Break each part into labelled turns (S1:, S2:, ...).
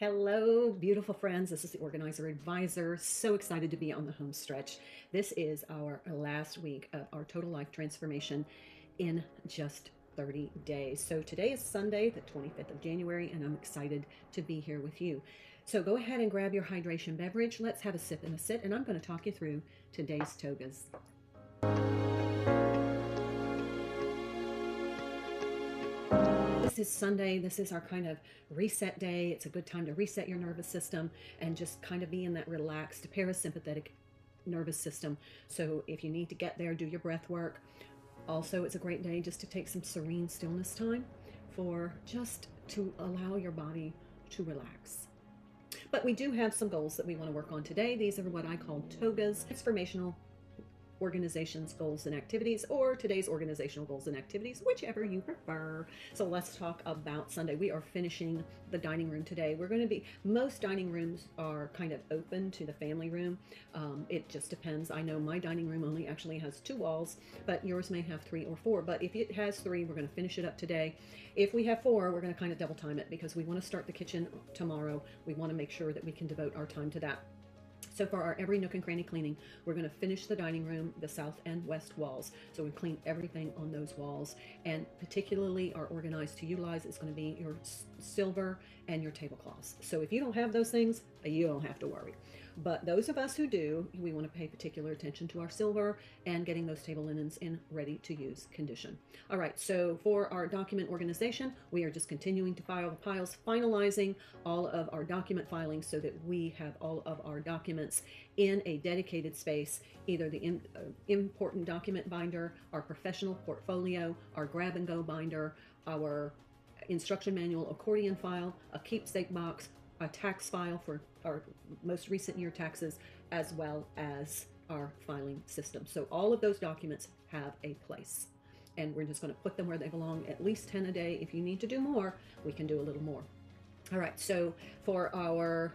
S1: Hello, beautiful friends. This is the Organizer Advisor. So excited to be on the home stretch. This is our last week of our total life transformation in just 30 days. So today is Sunday, the 25th of January, and I'm excited to be here with you. So go ahead and grab your hydration beverage. Let's have a sip and a sit, and I'm going to talk you through today's togas. This is Sunday. This is our kind of reset day. It's a good time to reset your nervous system and just kind of be in that relaxed parasympathetic nervous system. So if you need to get there, do your breath work. Also, it's a great day just to take some serene stillness time for just to allow your body to relax. But we do have some goals that we want to work on today. These are what I call togas, transformational organizations, goals and activities, or today's organizational goals and activities, whichever you prefer. So let's talk about Sunday. We are finishing the dining room today. Most dining rooms are kind of open to the family room. It just depends. I know my dining room only actually has 2 walls, but yours may have 3 or 4. But if it has 3, we're going to finish it up today. If we have 4, we're going to kind of double time it because we want to start the kitchen tomorrow. We want to make sure that we can devote our time to that. So for our every nook and cranny cleaning, we're going to finish the dining room, the south and west walls. So we clean everything on those walls, and particularly our organized to utilize is going to be your silver and your tablecloths. So if you don't have those things, you don't have to worry. But those of us who do, we want to pay particular attention to our silver and getting those table linens in ready to use condition. All right, so for our document organization, we are just continuing to file the piles, finalizing all of our document filings so that we have all of our documents in a dedicated space, either the important document binder, our professional portfolio, our grab and go binder, our instruction manual accordion file, a keepsake box, a tax file for our most recent year taxes, as well as our filing system. So all of those documents have a place, and we're just going to put them where they belong, at least 10 a day. If you need to do more, we can do a little more. All right, so for our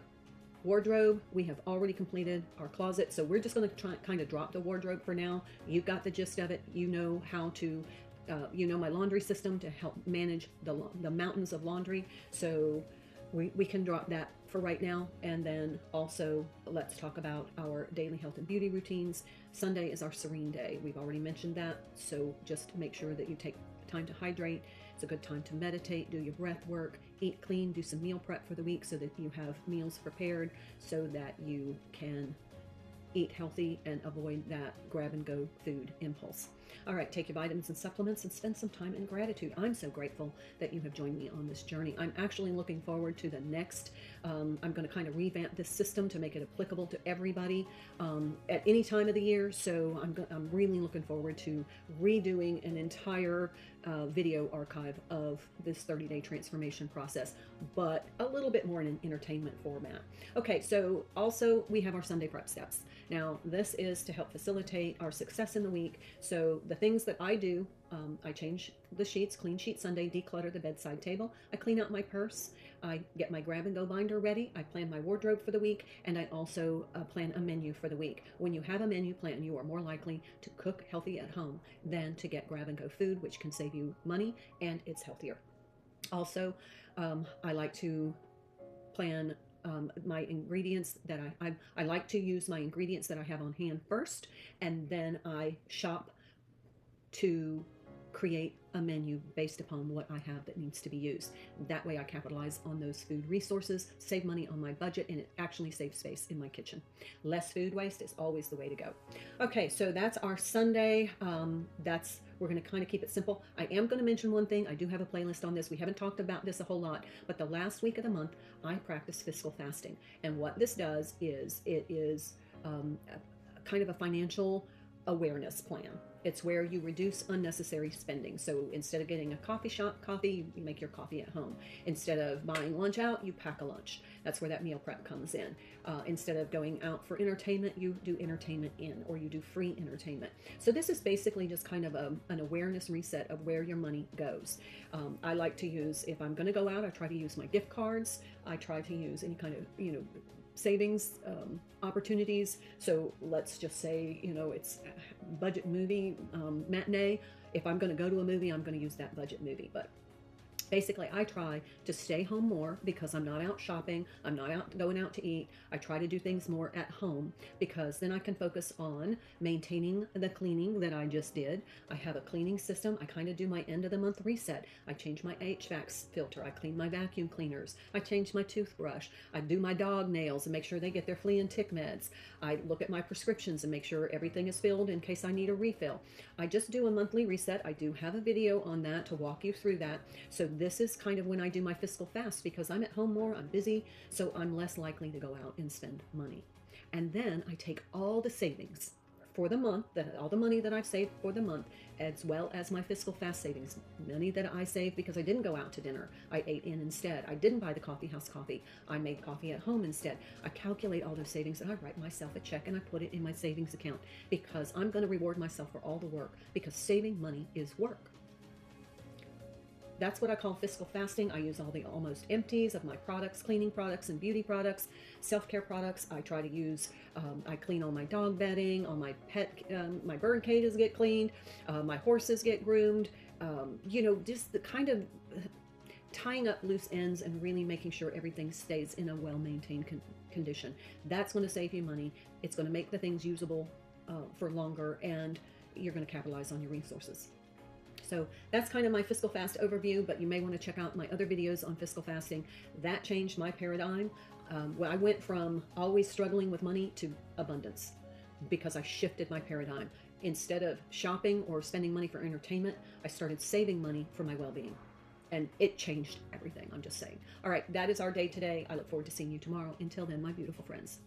S1: wardrobe, we have already completed our closet, so we're just going to kind of drop the wardrobe for now. You've got the gist of it. You know how to my laundry system to help manage the mountains of laundry, so we can drop that for right now. And then also let's talk about our daily health and beauty routines. Sunday is our serene day. We've already mentioned that, so just make sure that you take time to hydrate. It's a good time to meditate, do your breath work, eat clean, do some meal prep for the week so that you have meals prepared so that you can eat healthy and avoid that grab and go food impulse. All right, take your vitamins and supplements and spend some time in gratitude. I'm so grateful that you have joined me on this journey. I'm actually looking forward to the next. I'm going to kind of revamp this system to make it applicable to everybody at any time of the year. So I'm really looking forward to redoing an entire video archive of this 30-day transformation process, but a little bit more in an entertainment format. Okay, so also we have our Sunday prep steps. Now, this is to help facilitate our success in the week. So the things that I do, I change the sheets, clean sheet Sunday, declutter the bedside table. I clean out my purse. I get my grab and go binder ready. I plan my wardrobe for the week, and I also plan a menu for the week. When you have a menu plan, you are more likely to cook healthy at home than to get grab and go food, which can save you money and it's healthier. Also, I like to plan my ingredients that I like to use my ingredients that I have on hand first, and then I shop to create a menu based upon what I have that needs to be used. That way I capitalize on those food resources, save money on my budget, and it actually saves space in my kitchen. Less food waste is always the way to go. Okay, so that's our Sunday. We're going to kind of keep it simple. I am going to mention one thing. I do have a playlist on this. We haven't talked about this a whole lot, but the last week of the month, I practice fiscal fasting. And what this does is it is kind of a financial awareness plan. It's where you reduce unnecessary spending. So instead of getting a coffee shop coffee, you make your coffee at home. Instead of buying lunch out, you pack a lunch. That's where that meal prep comes in. Instead of going out for entertainment, you do entertainment in, or you do free entertainment. So this is basically just kind of an awareness reset of where your money goes. I like to use, if I'm going to go out, I try to use my gift cards. I try to use any kind of, savings opportunities. So let's just say, it's budget movie matinee. If I'm going to go to a movie, I'm going to use that budget movie. But Basically, I try to stay home more because I'm not out shopping. I'm not out going out to eat. I try to do things more at home because then I can focus on maintaining the cleaning that I just did. I have a cleaning system. I kind of do my end of the month reset. I change my HVAC filter. I clean my vacuum cleaners. I change my toothbrush. I do my dog nails and make sure they get their flea and tick meds. I look at my prescriptions and make sure everything is filled in case I need a refill. I just do a monthly reset. I do have a video on that to walk you through that. So this is kind of when I do my fiscal fast because I'm at home more, I'm busy, so I'm less likely to go out and spend money. And then I take all the savings for the month, all the money that I've saved for the month, as well as my fiscal fast savings, money that I saved because I didn't go out to dinner. I ate in instead. I didn't buy the coffee house coffee. I made coffee at home instead. I calculate all those savings and I write myself a check and I put it in my savings account because I'm going to reward myself for all the work because saving money is work. That's what I call fiscal fasting. I use all the almost empties of my products, cleaning products and beauty products, self-care products. I try to use, I clean all my dog bedding, all my pet, my bird cages get cleaned, my horses get groomed, you know, just the kind of tying up loose ends and really making sure everything stays in a well-maintained condition. That's going to save you money. It's going to make the things usable for longer, and you're going to capitalize on your resources. So that's kind of my fiscal fast overview, but you may want to check out my other videos on fiscal fasting. That changed my paradigm. I went from always struggling with money to abundance because I shifted my paradigm. Instead of shopping or spending money for entertainment, I started saving money for my well-being. And it changed everything, I'm just saying. All right, that is our day today. I look forward to seeing you tomorrow. Until then, my beautiful friends.